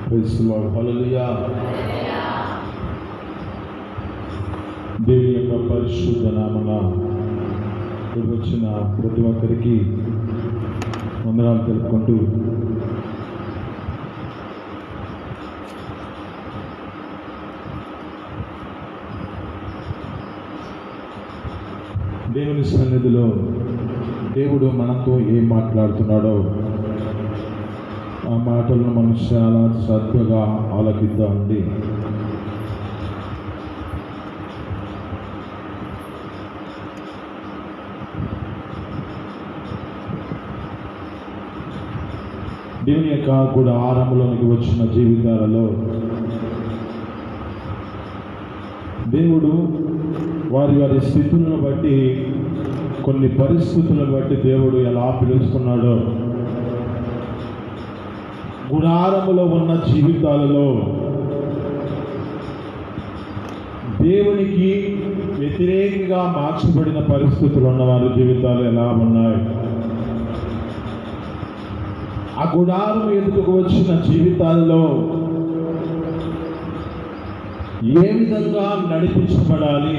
Praise the lord. హల్లెలూయా. దేవుని యొక్క పరిశుద్ధ నామమున వచ్చిన ప్రతి ఒక్కరికి వందనాలు తెలుపుకుంటూ దేవుని సన్నిధిలో దేవుడు మనతో ఏం మాట్లాడుతున్నాడో ఆ మాటలను మనం చాలా శ్రద్ధగా ఆలకిద్దామండి. దేవుని యొక్క గుడారములోనికి వచ్చిన జీవితాలలో దేవుడు వారి వారి స్థితులను బట్టి, కొన్ని పరిస్థితులను బట్టి దేవుడు ఎలా పిలుస్తున్నాడో, గుడారములో ఉన్న జీవితాలలో దేవునికి వ్యతిరేకంగా మార్చబడిన పరిస్థితులు ఉన్న వారి జీవితాలు ఎలా ఉన్నాయి, ఆ గుడారం ఎదుగుకు వచ్చిన జీవితాల్లో ఏ విధంగా నడిపించబడాలి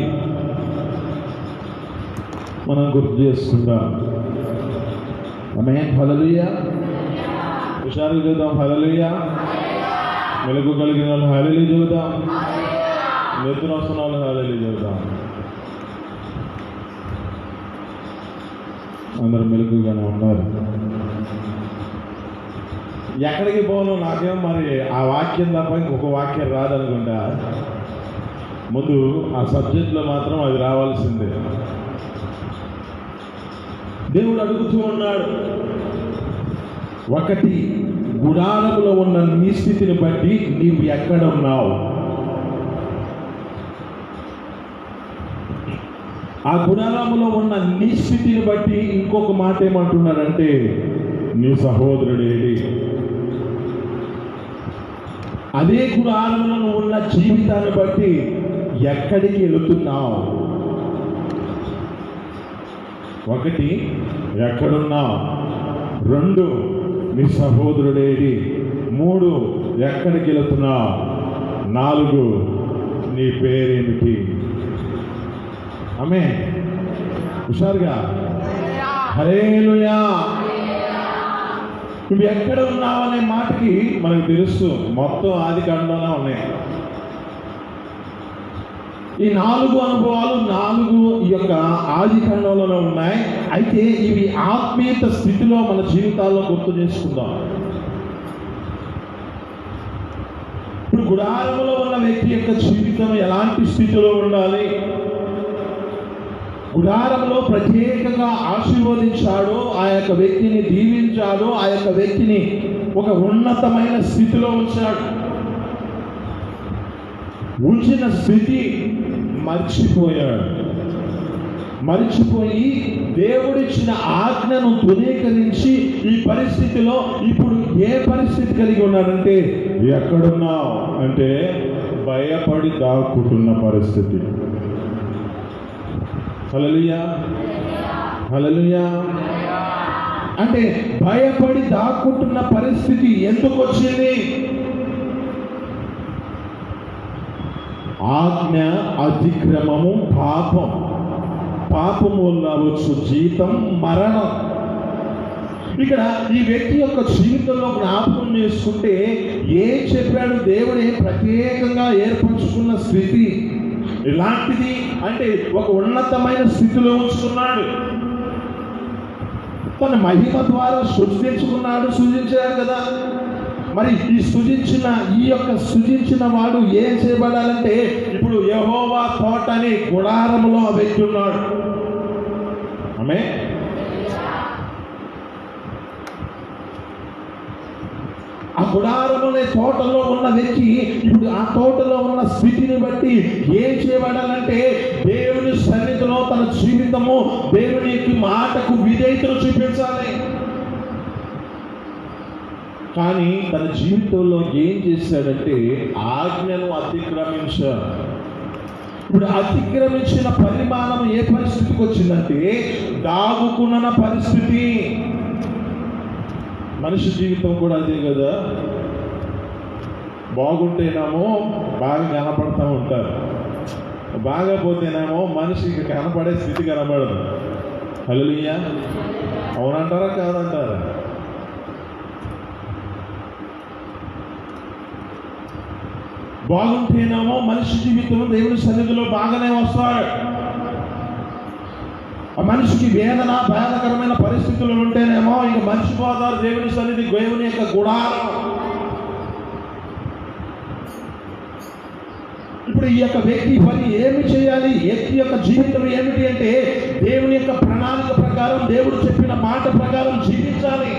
మనం గుర్తు చేసుకుందాం. ఆమేన్. హల్లెలూయా. హుషారుగా చూద్దాం. హల్లెలూయా. మెలుగు కలిగిన వాళ్ళు హల్లెలూయా చూద్దాం. నెత్తున వస్తున్న వాళ్ళు హల్లెలూయా చూద్దాం. అందరూ మెలుగుగానే ఉన్నారు. ఎక్కడికి పోను నాకేం మరి ఆ వాక్యం తప్ప ఇంకొక వాక్యం రాదనుకుంటా. ముందు ఆ సబ్జెక్ట్లో మాత్రం అది రావాల్సిందే. దేవుడు అడుగుతూ ఉన్నాడు, ఒకటి, గుడారములో ఉన్న నీ స్థితిని బట్టి నీవు ఎక్కడ ఉన్నావు? ఆ గుడారములో ఉన్న నీ స్థితిని బట్టి ఇంకొక మాట ఏమంటున్నాడంటే, నీ సహోదరుడేడి? అదే గుడారంలో ఉన్న జీవితాన్ని బట్టి ఎక్కడికి వెళుతున్నావు? ఒకటి, ఎక్కడున్నావు? రెండు, నీ సహోదరుడేడి? మూడు, ఎక్కడికి వెళుతున్నావు? నాలుగు, నీ పేరేమిటి? ఆమేన్. హుషారుగా హల్లెలూయా. నువ్వు ఎక్కడ ఉన్నావు అనే మాటకి మనకు తెలుసు, మొత్తం ఆది కాండంలో ఉన్నాయి. ఈ 4 అనుభవాలు 4 ఈ యొక్క ఆది కాండంలోనే ఉన్నాయి. అయితే ఇవి ఆత్మీయత స్థితిలో మన జీవితాల్లో గుర్తు చేసుకుందాం. ఇప్పుడు గుడారంలో ఉన్న వ్యక్తి యొక్క జీవితం ఎలాంటి స్థితిలో ఉండాలి? గుడారంలో ప్రత్యేకంగా ఆశీర్వదించాడు, ఆ యొక్క వ్యక్తిని దీవించాడు, ఆ యొక్క వ్యక్తిని ఒక ఉన్నతమైన స్థితిలో ఉంచాడు. ఉంచిన స్థితి మర్చిపోయి దేవుడిచ్చిన ఆజ్ఞను ధృవీకరించి ఈ పరిస్థితిలో ఇప్పుడు ఏ పరిస్థితి కలిగి ఉన్నాడంటే, ఎక్కడున్నావు అంటే భయపడి దాక్కుంటున్న పరిస్థితి. హల్లెలూయా. హల్లెలూయా. అంటే భయపడి దాక్కుంటున్న పరిస్థితి ఎందుకు వచ్చింది? ఆజ్ఞ అతిక్రమము, పాపం వల్ల వచ్చు జీతం మరణం. ఇక్కడ ఈ వ్యక్తి యొక్క జీవితంలో జ్ఞాపకం చేసుకుంటే ఏం చెప్పాడు? దేవుడే ప్రత్యేకంగా ఏర్పరచుకున్న స్థితి ఇలాంటిది. అంటే ఒక ఉన్నతమైన స్థితిలో ఉంచుకున్నాడు, తన మహిమ ద్వారా సృజించాడు కదా. మరి ఈ యొక్క సృజించిన వాడు ఏం చేయబడాలంటే, ఇప్పుడు యెహోవా తోట అని గుడారములో ఆ వ్యక్తి ఉన్నాడు. ఆమేన్. ఆ గుడారమునే తోటలో ఉన్న వ్యక్తి ఇప్పుడు ఆ తోటలో ఉన్న స్థితిని బట్టి ఏం చేయబడాలంటే, దేవుని సన్నిధిలో తన జీవితము దేవునికి మాటకు విధేయతను చూపించాలి. కానీ తన జీవితంలో ఏం చేశాడంటే ఆజ్ఞను అతిక్రమించాడు. ఇప్పుడు అతిక్రమించిన పరిమాణం ఏ పరిస్థితికి వచ్చిందంటే దాగుకున్న పరిస్థితి. మనిషి జీవితం కూడా అదే కదా. బాగుంటేనేమో బాగా కనపడతా ఉంటారు, బాగా పోతేనేమో మనిషికి కనపడే స్థితి కనపడదు. హల్లెలూయా. అవునంటారా కాదంటారా? బాగుంటేనేమో మనిషి జీవితం దేవుని సన్నిధిలో బాగానే వస్తాడు. ఆ మనిషికి వేదన భయానకరమైన పరిస్థితులు ఉంటేనేమో ఇక మనిషి పోతారు దేవుని సన్నిధి, దేవుని యొక్క గుడారం. ఇప్పుడు ఈ యొక్క వ్యక్తి పని ఏమి చేయాలి? వ్యక్తి యొక్క జీవితం ఏమిటి అంటే దేవుని యొక్క ప్రణాళిక ప్రకారం, దేవుడు చెప్పిన మాట ప్రకారం జీవించాలి.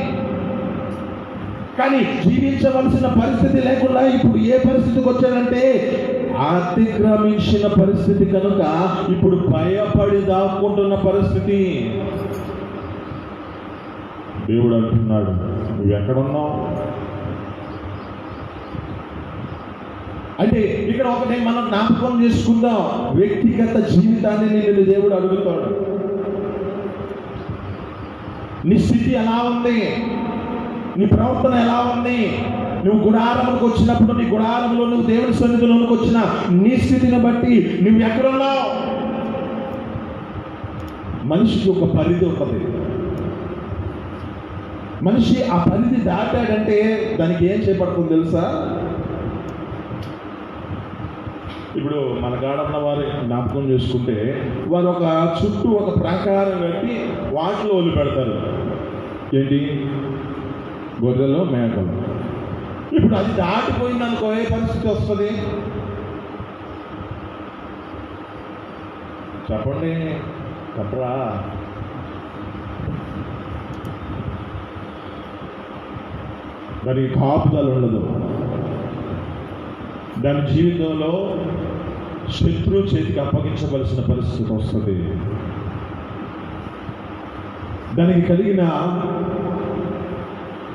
కానీ జీవించవలసిన పరిస్థితి లేకుండా ఇప్పుడు ఏ పరిస్థితికి వచ్చాడంటే అతిక్రమించిన పరిస్థితి కనుక ఇప్పుడు భయపడి దాక్కుంటున్న పరిస్థితి. దేవుడు అంటున్నాడు, నువ్వు ఎక్కడున్నావు అంటే ఇక్కడ ఒకటి మనం జ్ఞాపకం చేసుకుందాం. వ్యక్తిగత జీవితాన్ని నేను దేవుడు అడుగుతాడు, నీ స్థితి ఎలా ఉంది, నీ ప్రవర్తన ఎలా ఉంది? నువ్వు గుడారంలోకి వచ్చినప్పుడు, నీ గుడారంలో నువ్వు దేవుని సన్నిధిలోకి వచ్చిన నీ స్థితిని బట్టి నువ్వు ఎక్కడున్నావు? మనిషికి ఒక పరిధి ఉంటుంది. మనిషి ఆ పరిధి దాటాడంటే దానికి ఏం చేపడుతుంది తెలుసా? ఇప్పుడు మన గాడన్న వారి జ్ఞాపకం చేసుకుంటే వారు ఒక చుట్టూ ఒక ప్రాకారం కట్టి వాటిలో వదిలి పెడతారు. ఏంటి? గొర్రెలు, మేకలు. ఇప్పుడు అది దాటిపోయిందనుకో ఏ పరిస్థితి వస్తుంది చెప్పండి, చెప్పరా? దానికి కాపుదల ఉండదు. దాని జీవితంలో శత్రువు చేతికి అప్పగించవలసిన పరిస్థితి వస్తుంది. దానికి కలిగిన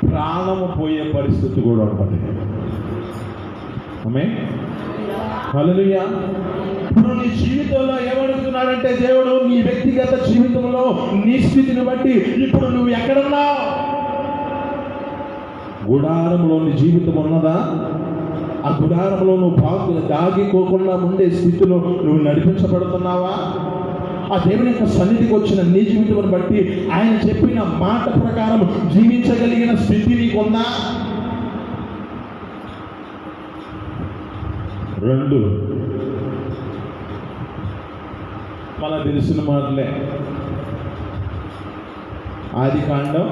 ప్రాణము పోయే పరిస్థితి కూడా ఉంటుంది. ఆమేన్. హల్లెలూయా. ఇప్పుడు నీ జీవితంలో ఏమడుగుతున్నాడంటే దేవుడు, నీ వ్యక్తిగత జీవితంలో నీ స్థితిని బట్టి ఇప్పుడు నువ్వు ఎక్కడున్నావు? గుడారంలో నీ జీవితం ఉన్నదా? ఆ గుడారంలో నువ్వు దాగిపోకుండా ఉండే స్థితిలో నువ్వు నడిపించబడుతున్నావా? ఆ దేవుని యొక్క సన్నిధికి వచ్చిన నీ జీవితం బట్టి ఆయన చెప్పిన మాట ప్రకారం జీవించగలిగిన స్థితి నీకుందా? 2 మన తెలిసిన మాటలే. ఆదికాండం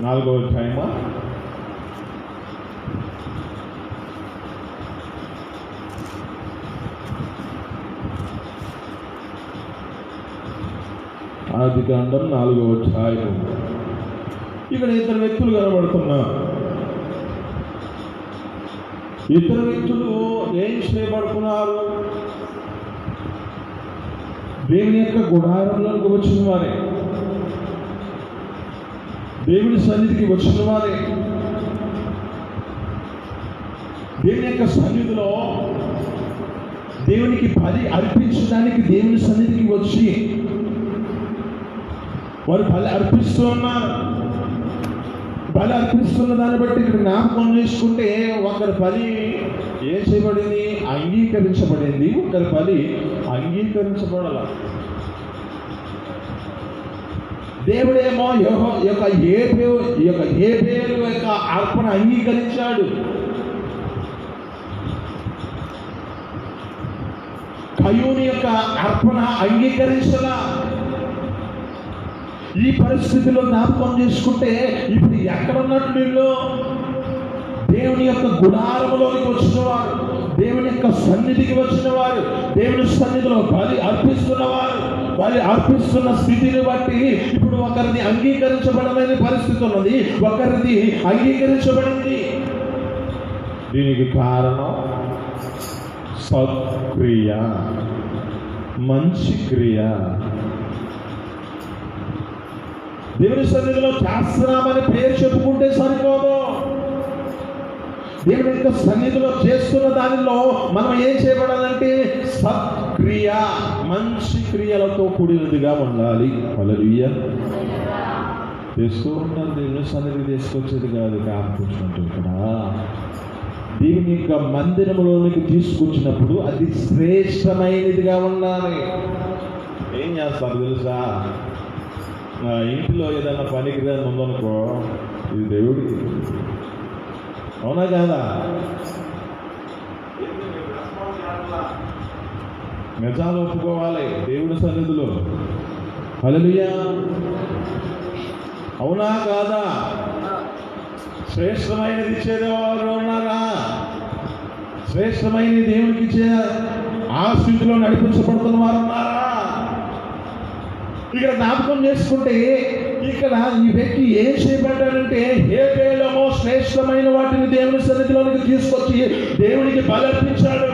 4వ అధ్యాయము ఆదికాండం 4వ అధ్యాయం. ఇక్కడ 2 వ్యక్తులు కనబడుతున్నారు. 2 వ్యక్తులు ఏం చేయబడుతున్నారు? దేవుని యొక్క గుడారంలోకి వచ్చిన వారే, దేవుని సన్నిధికి వచ్చిన వారే. దేవుని యొక్క సన్నిధిలో దేవునికి బలి అర్పించడానికి దేవుని సన్నిధికి వచ్చి వారు బలి అర్పిస్తూ ఉన్నారు. బలి అర్పిస్తున్న దాన్ని బట్టి ఇక్కడ జ్ఞాపకం చేసుకుంటే ఒకరి బలి ఏం చేయబడింది? అంగీకరించబడింది. ఒకరి బలి అంగీకరించబడాల. దేవుడేమో హేబేలు యొక్క అర్పణ అంగీకరించాడు. కయ్యూని యొక్క అర్పణ అంగీకరించలా. ఈ పరిస్థితిలో జ్ఞాపకం చేసుకుంటే ఇప్పుడు ఎక్కడున్నట్టు వీళ్ళు? దేవుని యొక్క గుడారములోకి వచ్చిన వారు, దేవుని యొక్క సన్నిధికి వచ్చిన వారు, దేవుని సన్నిధిలో బలి అర్పిస్తున్న వారు. బలి అర్పిస్తున్న స్థితిని బట్టి ఇప్పుడు ఒకరిని అంగీకరించబడలేని పరిస్థితి ఉన్నది, ఒకరిది అంగీకరించబడింది. దీనికి కారణం సత్క్రియ, మంచి క్రియ. దేవుని సన్నిధిలో చేస్తున్నామని పేరు చెప్పుకుంటే సరిపోదు. దేవుని యొక్క సన్నిధిలో చేస్తున్న దానిలో మనం ఏం చేయబడాలంటే సత్క్రియ, మంచి క్రియలతో కూడినదిగా ఉండాలి. హల్లెలూయా. తెస్తూ ఉంటారు. దేవుని సన్నిధికి తీసుకొచ్చేది కాదు కాపుకుంటున్నట్టు ఇక్కడ దేవుని యొక్క మందిరంలోనికి తీసుకొచ్చినప్పుడు అది శ్రేష్టమైనదిగా ఉండాలి. ఏం చేస్తారు తెలుసా? ఇంటిలో ఏదైనా పనికిరాని ఉందనుకో, ఇది దేవుడికి, అవునా కాదా? నిజాలు ఒప్పుకోవాలి దేవుడి సన్నిధిలో. హల్లెలూయా, అవునా కాదా? శ్రేష్టమైనది ఇచ్చేది వారు ఉన్నారా? శ్రేష్టమైన దేవుడికి ఇచ్చే ఆ స్థితిలో నడిపించబడుతున్న వారు ఉన్నారా? ఇక్కడ జ్ఞాపకం చేసుకుంటే ఇక్కడ ఈ వ్యక్తి ఏం చేయబడ్డాడంటే హేబేలమో శ్రేష్టమైన వాటిని దేవుని సన్నిధిలోనికి తీసుకొచ్చి దేవునికి బలర్పించాడు.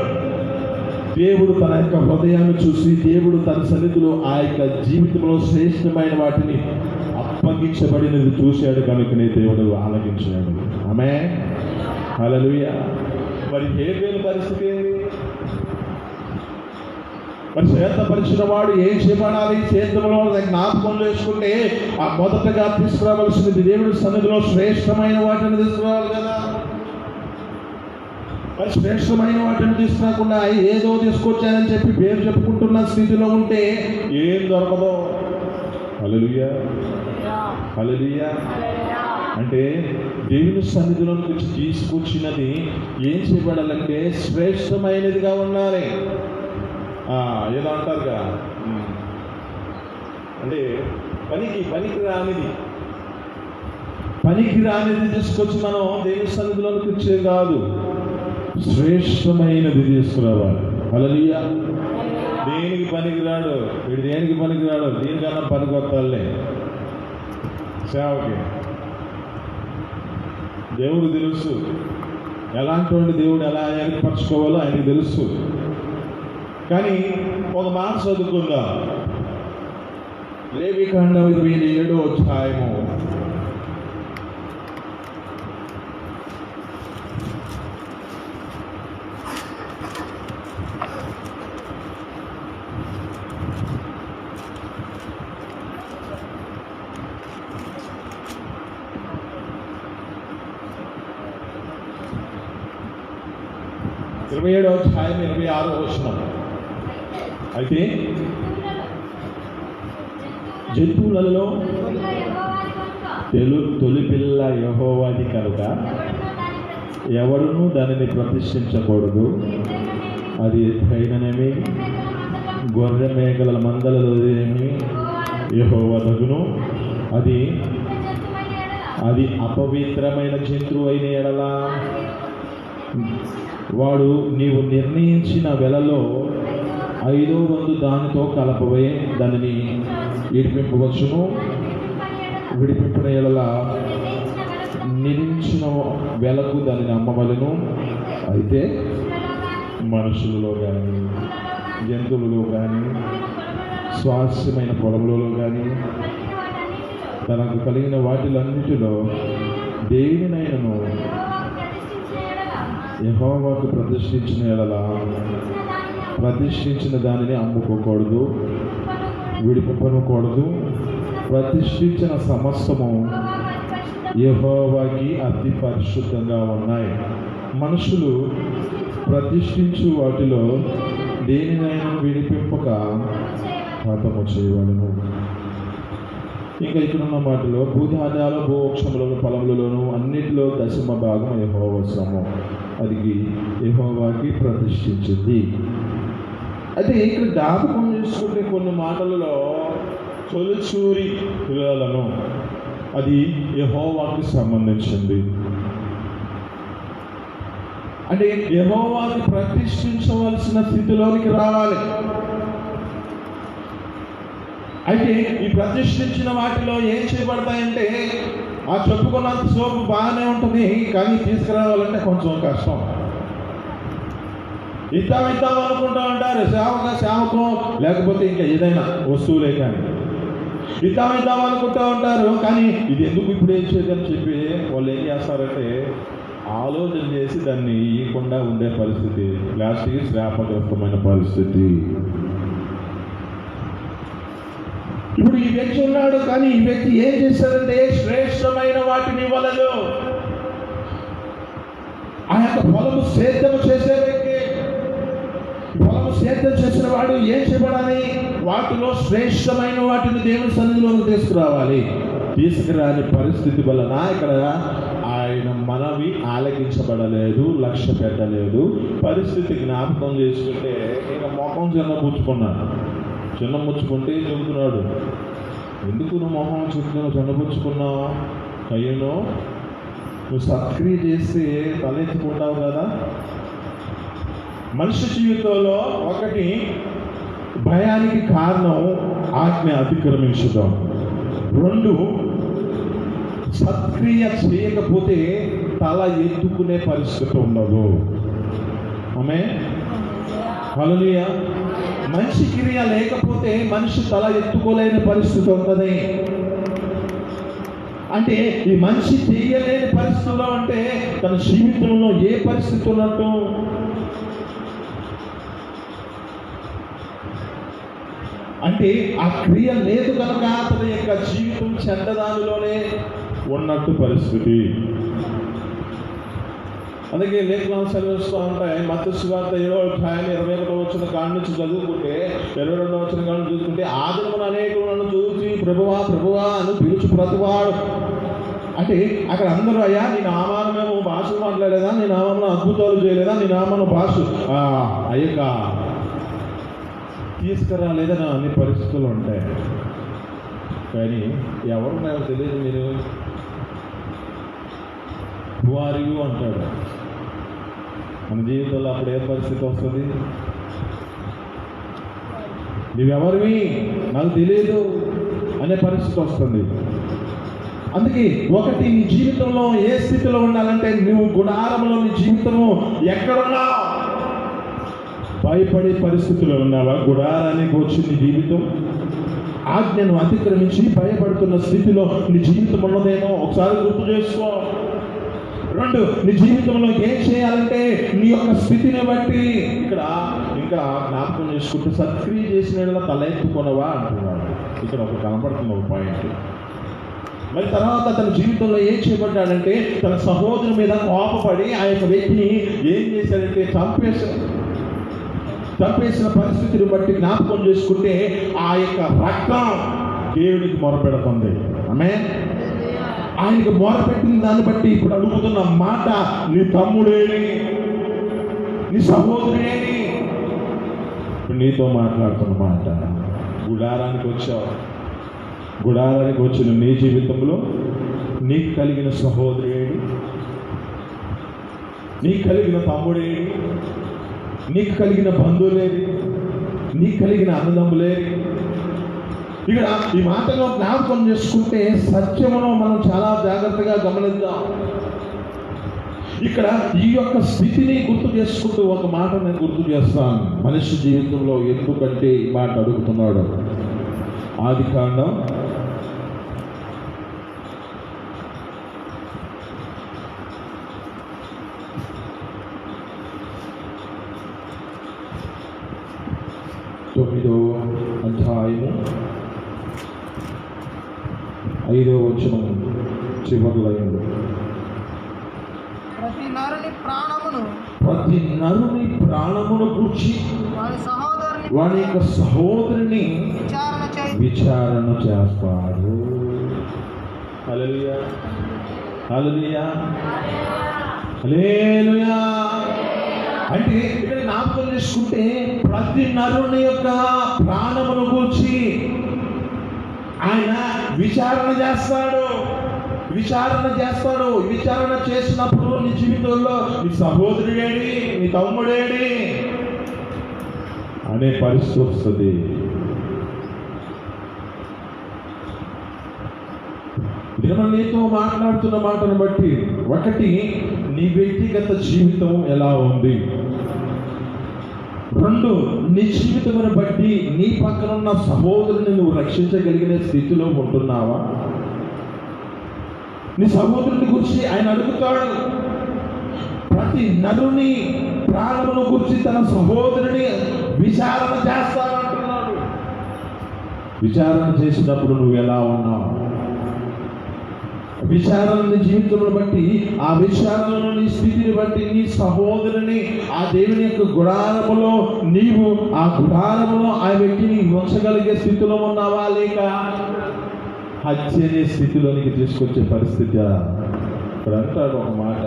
దేవుడు తన యొక్క హృదయాన్ని చూసి దేవుడు తన సన్నిధిలో ఆ యొక్క జీవితంలో శ్రేష్టమైన వాటిని అప్పగించబడినది చూశాడు కనుకనే దేవుడు ఆలకించాడు. ఆమేన్, హల్లెలూయా. మరి హేబేలు పరిస్థితి ఏంటి? మరి సేతపరిచిన వాడు ఏం చేయబడాలి? సేతంలో జ్ఞాపకం చేసుకుంటే ఆ మొదటగా తీసుకురావలసినది దేవుడి సన్నిధిలో శ్రేష్టమైన వాటిని తీసుకురావాలి కదా. మరి శ్రేష్టమైన వాటిని తీసుకురాకుండా ఏదో తీసుకొచ్చానని చెప్పి పేరు చెప్పుకుంటున్న స్థితిలో ఉంటే ఏం దొరకదో. హల్లెలూయా, హల్లెలూయా. అంటే దేవుని సన్నిధిలోకి తీసుకొచ్చినది ఏం చేయబడాలంటే శ్రేష్టమైనదిగా ఉండాలి. ఏదో అంటారుగా, అంటే పనికి రానిది తీసుకొచ్చి మనం దేవుని సన్నిధిలోకి వచ్చేది కాదు, శ్రేష్టమైనది తీసుకురావాలి. హల్లెలూయా. దేనికి పనికిరాడు వీడు, దేనికి పనికిరాడు, దీనికన్నా పనికొత్తాలే సేవకి. దేవుడు తెలుసు ఎలాంటి వాడిని దేవుడు ఎలా ఏర్పరచుకోవాలో ఆయనకు తెలుసు. కానీ ఒక మాట చదువుకుందాం. లేవికాండం 27వ అధ్యాయము 27వ అధ్యాయం 26వ వచనం. అయితే జంతువులలో తొలి పిల్ల యెహోవాది కనుక ఎవడునూ దానిని ప్రతిష్ఠించకూడదు. అది ఎత్తైననేమి గొర్రె మేకల మందలలో యెహోవాదగును. అది అపవిత్రమైన జంతువు అయిన ఎడల వాడు నీవు నిర్ణయించిన వెలలో 5వ వంతు దానితో కలపవే దానిని విడిపింపవచ్చును. విడిపింపిన ఎడల నిర్ణయించిన వెలకు దానిని అమ్మవలెను. అయితే మనుషులలో కానీ జంతువులలో కానీ స్వాస్థ్యమైన పొలంలో కానీ తనకు కలిగిన వాటిలన్నిటిలో దేనినైనను యెహోవాకు ప్రతిష్ఠించిన ఎడల ప్రతిష్ఠించిన దానిని అమ్ముకోకూడదు, విడిపింపకూడదు. ప్రతిష్ఠించిన సమస్తము యెహోవాకి అతి పరిశుద్ధంగా ఉన్నాయి. మనుషులు ప్రతిష్ఠించు వాటిలో దేనినైనా విడిపింపక హతము చేయవలెను. ఇంకా ఇక్కడ ఉన్న వాటిలో భూధాన్యాలు భూవృక్షములను ఫలములలోను అన్నిటిలో 10వ భాగం యెహోవా సొమ్ము, అది యెహోవాకి ప్రతిష్ఠించింది. అయితే ఇక్కడ జ్ఞాపకం చేసుకుంటే కొన్ని మాటలలో తొలిచూరి పిల్లలను అది యెహోవాకి సంబంధించింది. అంటే యెహోవాకి ప్రతిష్ఠించవలసిన స్థితిలోనికి రావాలి. అయితే ఈ ప్రతిష్ఠించిన వాటిలో ఏం చేయబడతాయంటే ఆ చెప్పుకున్నంత సోపు బాగానే ఉంటుంది, కానీ తీసుకురావాలంటే కొంచెం కష్టం. ఇద్దాం అనుకుంటూ ఉంటారు, సేవకం లేకపోతే ఇంకా ఏదైనా వస్తువులే కానీ ఇద్దాం అనుకుంటూ ఉంటారు. కానీ ఇది ఎందుకు ఇప్పుడు ఏం చేయదని చెప్పి వాళ్ళు ఏం చేస్తారంటే ఆలోచన చేసి దాన్ని ఇవ్వకుండా ఉండే పరిస్థితి, లాస్ట్కి శాపగ్రస్తమైన పరిస్థితి. ఇప్పుడు ఈ వ్యక్తి ఉన్నాడు, కానీ ఈ వ్యక్తి ఏం చేశాడంటే శ్రేష్టమైన వాటిని ఇవ్వలేదు. ఆ యొక్క పొలము సేద్యము చేసే వ్యక్తి, పొలము సేద్యం చేసిన వాడు ఏం చేయబడాలి? వాటిలో శ్రేష్టమైన వాటిని దేవుని సన్నిధిలోకి తీసుకురావాలి. తీసుకురాని పరిస్థితి వలన ఇక్కడ ఆయన మనవి ఆలకించబడలేదు, లక్ష్య పెట్టలేదు. పరిస్థితి జ్ఞాపకం చేసుకుంటే ఇక మొఖం చిన్నముచ్చుకుంటే చెబుతున్నాడు, ఎందుకు నువ్వు మొహం చిన్నపుచ్చుకున్నావు? అయ్యనో, నువ్వు సత్క్రియ చేస్తే తలెత్తుకుంటావు కదా. మనిషి జీవితంలో ఒకటి భయానికి కారణం ఆజ్ఞ అతిక్రమించడం. 2, సత్క్రియ చేయకపోతే తల ఎత్తుకునే పరిస్థితి ఉండదు. ఆమె హల్లెలూయా. మంచి క్రియ లేకపోతే మనిషి తల ఎత్తుకోలేని పరిస్థితి ఉంటుంది. అంటే ఈ మనిషి చేయలేని పరిస్థితుల్లో అంటే తన జీవితంలో ఏ పరిస్థితి ఉన్నట్టు? అంటే ఆ క్రియ లేదు కనుక తన యొక్క జీవితం చెడ్డదానిలోనే ఉన్నట్టు పరిస్థితి. అందుకే లేఖనాలు చదివిస్తూ ఉంటాయి. మత్తయి సువార్త 7:21 కాడి నుంచి చదువుకుంటే 22 కాడి నుంచి చూసుకుంటే, ఆ దినమున అనేకులు నన్ను చూసి ప్రభువా ప్రభువా అని పిలుచు ప్రతివాడు. అంటే అక్కడ అందరూ, అయ్యా నీ నామాన మేము భాషలు మాట్లాడలేదా, నీ నామంలో అద్భుతాలు చేయలేదా, నీ నామను భాష అయ్యక తీసుకురాలేదని అన్ని పరిస్థితులు ఉంటాయి. కానీ ఎవరు నాకు తెలియదు, మీరు వారియు అంటాడు. మన జీవితంలో అప్పుడు ఏ పరిస్థితి వస్తుంది? నువ్వెవరివి నాకు తెలియదు అనే పరిస్థితి వస్తుంది. అందుకే ఒకటి, నీ జీవితంలో ఏ స్థితిలో ఉండాలంటే, నువ్వు గుడారంలో నీ జీవితము ఎక్కడున్నావు? భయపడే పరిస్థితిలో ఉన్నావా? గుడారానికి వచ్చి నీ జీవితం ఆజ్ఞను అతిక్రమించి భయపడుతున్న స్థితిలో నీ జీవితం ఉన్నదేమో ఒకసారి గుర్తు చేసుకో. 2, నీ జీవితంలో ఏం చేయాలంటే నీ యొక్క స్థితిని బట్టి ఇక్కడ ఇంకా జ్ఞాపకం చేసుకుంటూ సత్క్రియ చేసిన తలెత్తుకొనవా అంటున్నాడు. ఇక్కడ ఒక కనపడుతున్న ఒక పాయింట్. మరి తర్వాత తన జీవితంలో ఏం చేయబడ్డాడంటే, తన సహోదరు మీద కోపపడి ఆ యొక్క వ్యక్తిని ఏం చేశాడంటే చంపేసిన పరిస్థితిని బట్టి జ్ఞాపకం చేసుకుంటే ఆ యొక్క రక్తం దేవునికి మొరపెడుతుంది. ఆమేన్. ఆయనకు మొరపెట్టిన దాన్ని బట్టి ఇప్పుడు అడుగుతున్న మాట, నీ తమ్ముడేని, నీ సహోదరుడేని? ఇప్పుడు నీతో మాట్లాడుతున్న మాట. గుడారానికి వచ్చావు, గుడారానికి వచ్చిన నీ జీవితంలో నీకు కలిగిన సహోదరుడేని, నీకు కలిగిన తమ్ముడేని, నీకు కలిగిన బంధువులేని, నీకు కలిగిన అన్నదమ్ములేని? ఇక్కడ ఈ మాటలో జ్ఞాపకం చేసుకుంటే సత్యమును మనం చాలా జాగ్రత్తగా గమనిద్దాం. ఇక్కడ ఈ యొక్క స్థితిని గుర్తు చేసుకుంటూ ఒక మాట నేను గుర్తు చేస్తాను. మనిషి జీవితంలో ఎందుకంటే ఈ మాట అడుగుతున్నాడు. ఆదికాండం 9వ అధ్యాయము 5వ వచనం చివరి లైన్లో, ప్రతి నరుని ప్రాణమును గూర్చి వాని యొక్క సహోదరుని విచారణ చేస్తారు. హల్లెలూయా, హల్లెలూయా, హల్లెలూయా. అంటే ఇక్కడ జ్ఞాపకం చేసుకుంటే ప్రతి నరుని యొక్క ప్రాణమును గూర్చి ఆయన విచారణ చేస్తాడు. విచారణ చేసినప్పుడు నీ జీవితంలో నీ సహోదరుడేడి, నీ తమ్ముడేడి అనే పరిస్థితి వస్తుంది. దేవుడు నీతో మాట్లాడుతున్న మాటను బట్టి, ఒకటి, నీ వ్యక్తిగత జీవితం ఎలా ఉంది? 2, నీ జీవితమును బట్టి నీ పక్కన ఉన్న సహోదరుని నువ్వు రక్షించగలిగిన స్థితిలో ఉంటున్నావా? నీ సహోదరుని గురించి ఆయన అడుగుతాడు. ప్రతి నరుని ప్రాణమును గురించి తన సహోదరుని విచారణ చేస్తానంటున్నాడు. విచారణ చేసినప్పుడు నువ్వు ఎలా ఉన్నావు? విచారణ జీవితంలో బట్టి, ఆ విచారణలో నీ స్థితిని బట్టి నీ సహోదరుని ఆ దేవుని యొక్క గుడారములో నీవు ఆ గుడారములో ఆ వ్యక్తిని ఉంచగలిగే స్థితిలో ఉన్నావా, లేక హత్యనే స్థితిలోనికి తీసుకొచ్చే పరిస్థితి? ఇక్కడ అంటాడు ఒక మాట,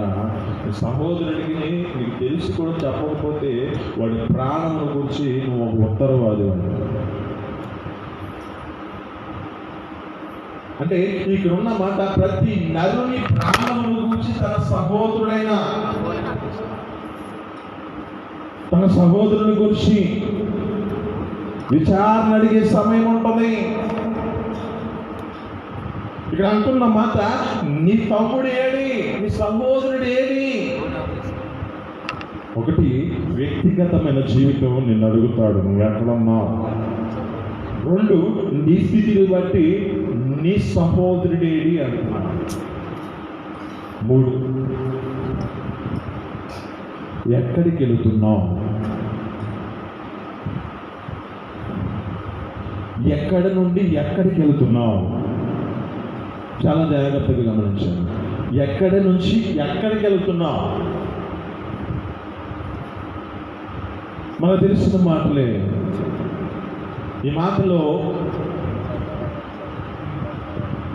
సహోదరుడికి నీకు తెలిసి కూడా చెప్పకపోతే వాడి ప్రాణమును గురించి నువ్వు ఒక ఉత్తరవాది వాడు. అంటే ఇక్కడ ఉన్న మాట, ప్రతి నరుని ప్రాణమును గురించి తన సహోదరుని గురించి విచారణ అడిగే సమయం ఉంటుంది. ఇక్కడ అంటున్న మాట, నీ తమ్ముడు ఏడి, నీ సహోదరుడు ఏడి? ఒకటి, వ్యక్తిగతమైన జీవితం నిన్ను అడుగుతాడు, నువ్వు ఎక్కడున్నావు. రెండు, నీ స్థితిని బట్టి నీ సహోదరుడేడి అంటున్నాడు. మూడు, ఎక్కడికి వెళుతున్నావు? ఎక్కడి నుండి ఎక్కడికి వెళుతున్నావు? చాలా జాగ్రత్తగా గమనించాను. ఎక్కడి నుంచి ఎక్కడికి వెళుతున్నావు? మనకు తెలిసిన మాటలే. ఈ మాటలో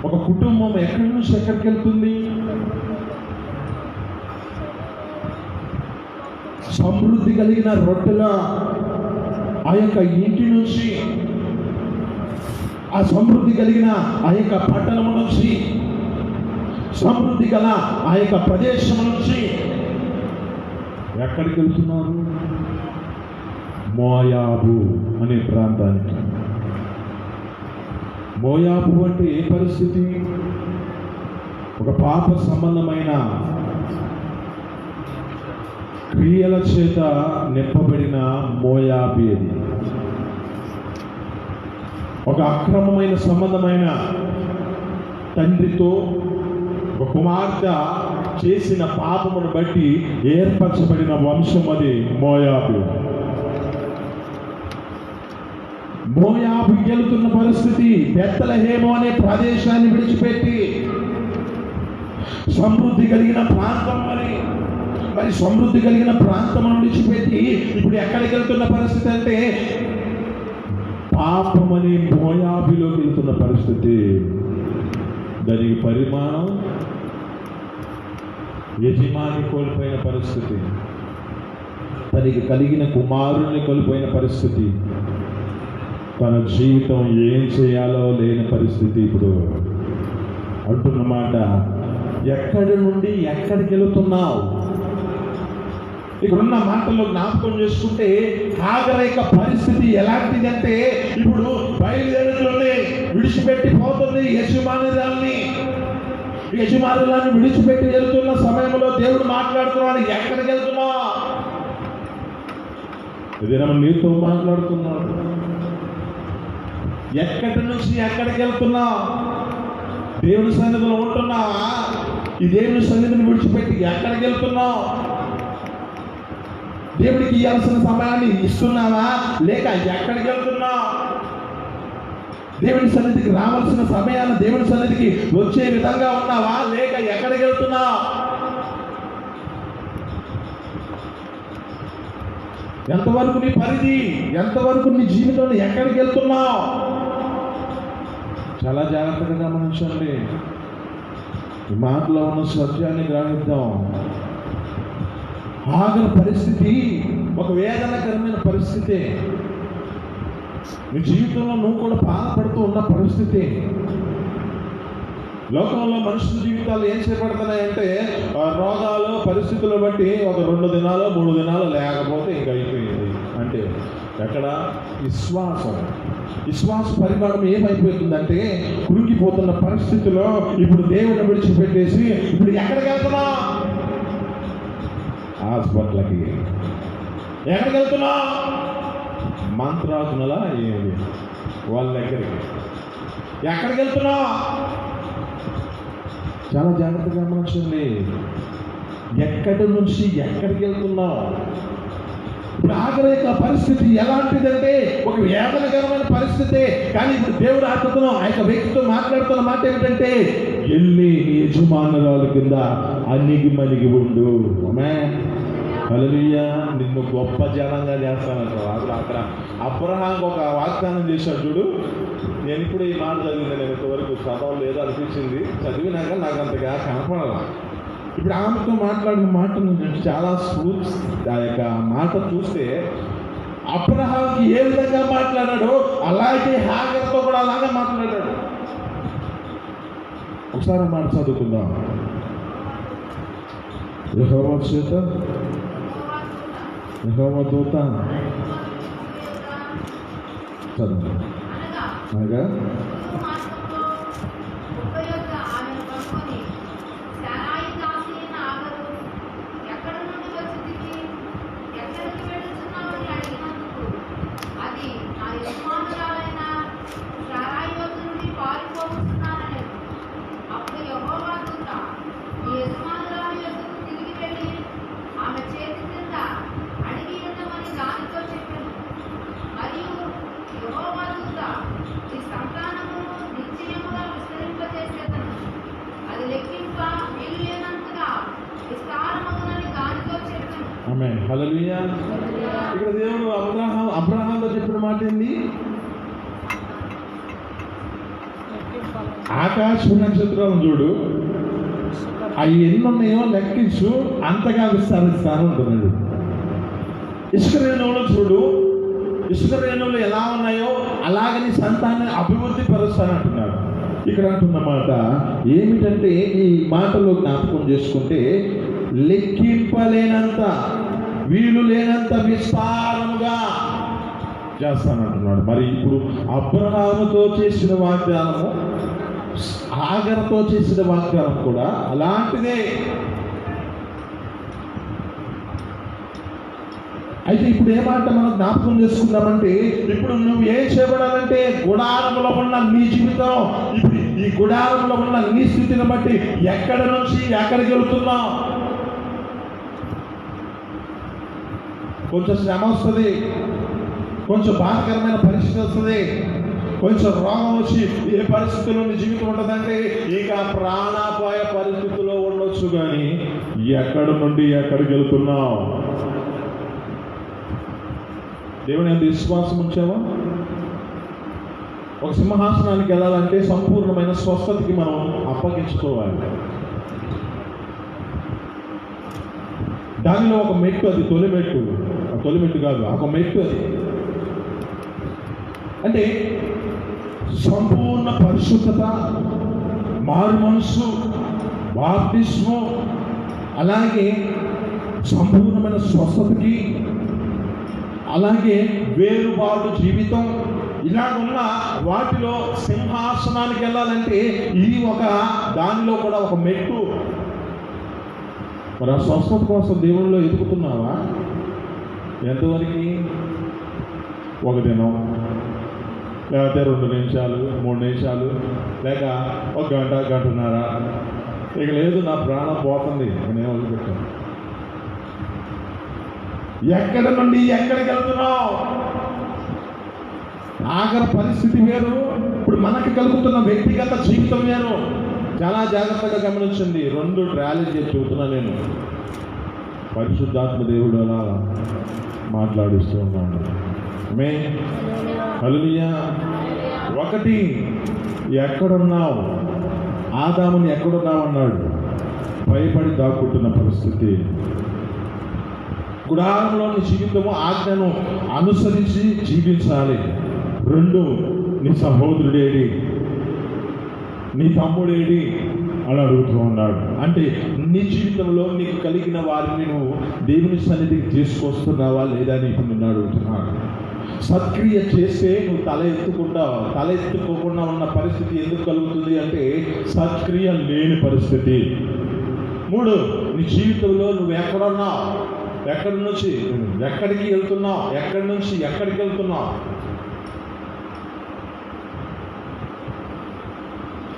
ఒక కుటుంబం ఎక్కడి నుంచి ఎక్కడికి వెళ్తుంది? సమృద్ధి కలిగిన రొట్టెల ఆ యొక్క ఇంటి నుంచి, ఆ సమృద్ధి కలిగిన ఆ యొక్క పట్టణం నుంచి, సమృద్ధి గల ఆ యొక్క ప్రదేశం నుంచి ఎక్కడికి వెళ్తున్నారు? మోయాబు అనే ప్రాంతానికి. మోయాబు అంటే ఏ పరిస్థితి? ఒక పాప సంబంధమైన క్రియల చేత నింపబడిన మోయాబి అది. ఒక అక్రమమైన సంబంధమైన తండ్రితో ఒక కుమార్తె చేసిన పాపమును బట్టి ఏర్పరచబడిన వంశం అది మోయాబు. మోయాబు వెళుతున్న పరిస్థితి, బెత్లెహేము అనే ప్రదేశాన్ని విడిచిపెట్టి, సమృద్ధి కలిగిన ప్రాంతం మరి సమృద్ధి కలిగిన ప్రాంతమును విడిచిపెట్టి ఇప్పుడు ఎక్కడికి వెళ్తున్న పరిస్థితి అంటే పాపమని మోయాబులోకి వెళ్తున్న పరిస్థితి. దానికి పరిమాణం యజమాని కోల్పోయిన పరిస్థితి, తనకి కలిగిన కుమారుణ్ణి కోల్పోయిన పరిస్థితి, తన జీవితం ఏం చేయాలో లేని పరిస్థితి. ఇప్పుడు అంటున్నమాట, ఎక్కడి నుండి ఎక్కడికి వెళుతున్నావు? ఇక్కడున్న మాటల్లో జ్ఞాపకం చేసుకుంటే ఆగరేక పరిస్థితి ఎలాంటిదంటే, ఇప్పుడు బయలుదేరుతుంది, విడిచిపెట్టి పోతుంది యజమానురాల్ని విడిచిపెట్టి వెళ్తున్న సమయంలో దేవుడు మాట్లాడుతున్నాడు, ఎక్కడికి వెళ్తున్నావు? ఇదేనా నీతో మాట్లాడుతున్నాడు. ఎక్కడి నుంచి ఎక్కడికి వెళ్తున్నావు? దేవుని సన్నిధిలో ఉంటున్నావా? ఈ దేవుని సన్నిధిని విడిచిపెట్టి ఎక్కడికి వెళ్తున్నావు? దేవుడికి ఇవ్వాల్సిన సమయాన్ని ఇస్తున్నావా, లేక ఎక్కడికి వెళ్తున్నావు? దేవుని సన్నిధికి రావాల్సిన సమయాన్ని దేవుని సన్నిధికి వచ్చే విధంగా ఉన్నావా, లేక ఎక్కడికి వెళ్తున్నావు? ఎంతవరకు నీ పరిధి, ఎంతవరకు నీ జీవితంలో ఎక్కడికి వెళ్తున్నావు? చాలా జాగ్రత్తగా గమనించండి. ఈ మాటలో ఉన్న సత్యాన్ని గ్రహిద్దాం. ఆగని పరిస్థితి ఒక వేదనకరమైన పరిస్థితి. నీ జీవితంలో నువ్వు కూడా బాధపడుతూ ఉన్న పరిస్థితి. లోకంలో మనుషుల జీవితాలు ఏం చేపడుతున్నాయంటే, రోగాలు పరిస్థితులు బట్టి ఒక 2 దినాలు 3 దినాలు లేకపోతే ఇంక అయిపోయింది. అంటే ఎక్కడ విశ్వాస పరిమాణం ఏమైపోతుందంటే, కురికిపోతున్న పరిస్థితిలో ఇప్పుడు దేవుడిని విడిచిపెట్టేసి ఇప్పుడు ఎక్కడికి వెళ్తున్నా? హాస్పిటల్కి. ఎక్కడికి వెళ్తున్నా? మంత్రాసునలా ఏమి వాళ్ళ దగ్గరికి. ఎక్కడికి వెళ్తున్నా? చాలా జాగ్రత్తగా గమనించండి. ఎక్కడి నుంచి ఎక్కడికి వెళ్తున్నావు? ఇప్పుడు ఆఖరి యొక్క పరిస్థితి ఎలాంటిదంటే ఒక వేదనకరమైన పరిస్థితి. కానీ ఇప్పుడు దేవుడు ఆత్మతో ఆ యొక్క వ్యక్తితో మాట్లాడుతున్న మాట ఏమిటంటే, వెళ్ళి నీ యజమానురాలు కింద అణిగి మణిగి ఉండు. హల్లెలూయా. నిన్ను గొప్ప జనంగా చేస్తానంటారు. అక్కడ అబ్రహాంకి ఒక వాగ్దానం చేశాడు చూడు. నేను ఇప్పుడు ఈ మాట చదివింది, నేను ఇంతవరకు చదవలేదు లేదో అనిపించింది, చదివినాక నాకు అంతగా కనపడాల. ఇప్పుడు ఆమెతో మాట్లాడిన మాటను చాలా ఆ యొక్క మాట చూస్తే అబ్రహాంకి ఏ విధంగా మాట్లాడాడో అలాగే హాగర్తో కూడా అలాగే మాట్లాడాడు. ఒకసారి మాట చదువుకుందాం. యెహోవా చేత యెహోవా దూత చదువు అనగా ఆమేన్. హల్లెలూయా. ఇక్కడ దేవుడు అబ్రహాంతో చెప్పిన మాట ఏంది? ఆకాశ నక్షత్రాలను చూడు, అవి ఎన్ని ఉన్నాయో లెక్కించు, అంతగా విస్తరిస్తాను అంటున్నాడు. ఇసుక రేణువులు చూడు, ఇసుక రేణువులు ఎలా ఉన్నాయో అలాగని సంతానాన్ని అభివృద్ధి పరుస్తాను అంటున్నాడు. ఇక్కడ అంటున్న మాట ఏమిటంటే, ఈ మాటలో జ్ఞాపకం చేసుకుంటే, లెక్కింపలేనంత, వీలు లేనంత విస్తారముగా చేస్తానంటున్నాడు. మరి ఇప్పుడు అబ్రహాముతో చేసిన వాగ్దానము, హాగరుతో చేసిన వాగ్దానం కూడా అలాంటిదే. అయితే ఇప్పుడు ఏమాట మనం జ్ఞాపకం చేసుకుందామంటే, ఇప్పుడు నువ్వు ఏం చేయబడాలంటే, గుడారంలో ఉన్న నీ జీవితం, ఇప్పుడు ఈ గుడారంలో ఉన్న నీ స్థితిని బట్టి ఎక్కడి నుంచి ఎక్కడికి వెళ్తున్నావు? కొంచెం శ్రమ వస్తుంది, కొంచెం బాధకరమైన పరిస్థితి వస్తుంది, కొంచెం రోగం వచ్చి ఏ పరిస్థితుల్లో నీ జీవితం ఉండదంటే ఇక ప్రాణాపాయ పరిస్థితుల్లో ఉండొచ్చు. కానీ ఎక్కడి నుండి ఎక్కడికి వెళ్తున్నావు? దేవుని ఎంత విశ్వాసం ఉంచావా? ఒక సింహాసనానికి వెళ్ళాలంటే సంపూర్ణమైన స్వస్థతకి మనం అప్పగించుకోవాలి. దానిలో ఒక మెట్టు, అది తొలి మెట్టు. తొలి మెట్టు కాదు, ఒక మెట్టు. అది అంటే సంపూర్ణ పరిశుద్ధత, మారు మనస్సు, బాప్తిస్మం, అలాగే సంపూర్ణమైన స్వస్థతకి, అలాగే వేరుబాటు జీవితం, ఇలాగున్న వాటిలో సింహాసనానికి వెళ్ళాలంటే ఇది ఒక దానిలో కూడా ఒక మెట్టు. మరి ఆ స్వస్థత కోసం దేవుళ్ళలో ఎదుగుతున్నావా? ఎంతవరకు? ఒక దినం, లేకపోతే 2 నిమిషాలు, 3 నిమిషాలు, లేక 1 గంట, గంటన్నర. ఇక లేదు, నా ప్రాణం పోతుంది, నేను వదిలిపెట్టాను. ఎక్కడి నుండి ఎక్కడికి వెళ్తున్నావు? ఆఖరి పరిస్థితి వేరు, ఇప్పుడు మనకి కలుగుతున్న వ్యక్తిగత జీవితం వేరు. చాలా జాగ్రత్తగా గమనించండి. 2 ట్రాలీ చేసి చెబుతున్నా నేను. పరిశుద్ధాత్మ దేవుడు అలా మాట్లాడిస్తూ ఉన్నాడు. హల్లెలూయా. 1, ఎక్కడున్నావు? ఆదాముని ఎక్కడున్నావు అన్నాడు. భయపడి దాక్కుంటున్న పరిస్థితి. గుడారంలోని జీవితము ఆజ్ఞను అనుసరించి జీవించాలి. 2, నీ సహోదరుడేడి, నీ తమ్ముడేడి అని అడుగుతూ ఉన్నాడు. అంటే నీ జీవితంలో నీకు కలిగిన వారిని నువ్వు దేవుని సన్నిధికి తీసుకొస్తున్నావా లేదా అని ఇప్పుడు నిన్ను అడుగుతున్నాడు. సత్క్రియ చేస్తే నువ్వు తల ఎత్తుకోకుండా ఉన్న పరిస్థితి ఎందుకు కలుగుతుంది అంటే సత్క్రియ లేని పరిస్థితి. 3, నీ జీవితంలో నువ్వు ఎక్కడున్నావు, ఎక్కడి నుంచి ఎక్కడికి వెళ్తున్నావు, ఎక్కడి నుంచి ఎక్కడికి వెళ్తున్నావు.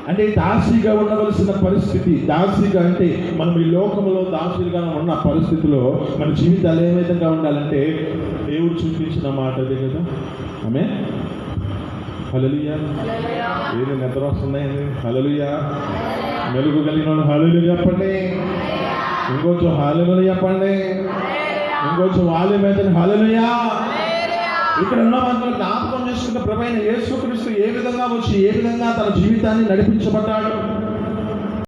అంటే దాసిగా ఉండవలసిన పరిస్థితి. దాసిగా అంటే మనం ఈ లోకంలో దాసులుగా ఉన్న పరిస్థితిలో మన జీవితాలు ఏ విధంగా ఉండాలంటే దేవుడు చూపించిన మాట అదే కదా. ఆమె హల్లెలూయా. ఏది నిద్ర వస్తున్నాయండి? హల్లెలూయా. మెలుగు కలిగిన వాళ్ళు హల్లెలూయా చెప్పండి. ఇంకొంచెం హల్లెలూయా చెప్పండి. ఇంకొంచెం వాళ్ళ మీద హల్లెలూయా. ఇక్కడ ఉన్న మనకు జ్ఞాపకం చేసుకున్న ప్రభువైన యేసుక్రీస్తు ఏ విధంగా వచ్చి ఏ విధంగా తన జీవితాన్ని నడిపించబడ్డాడు.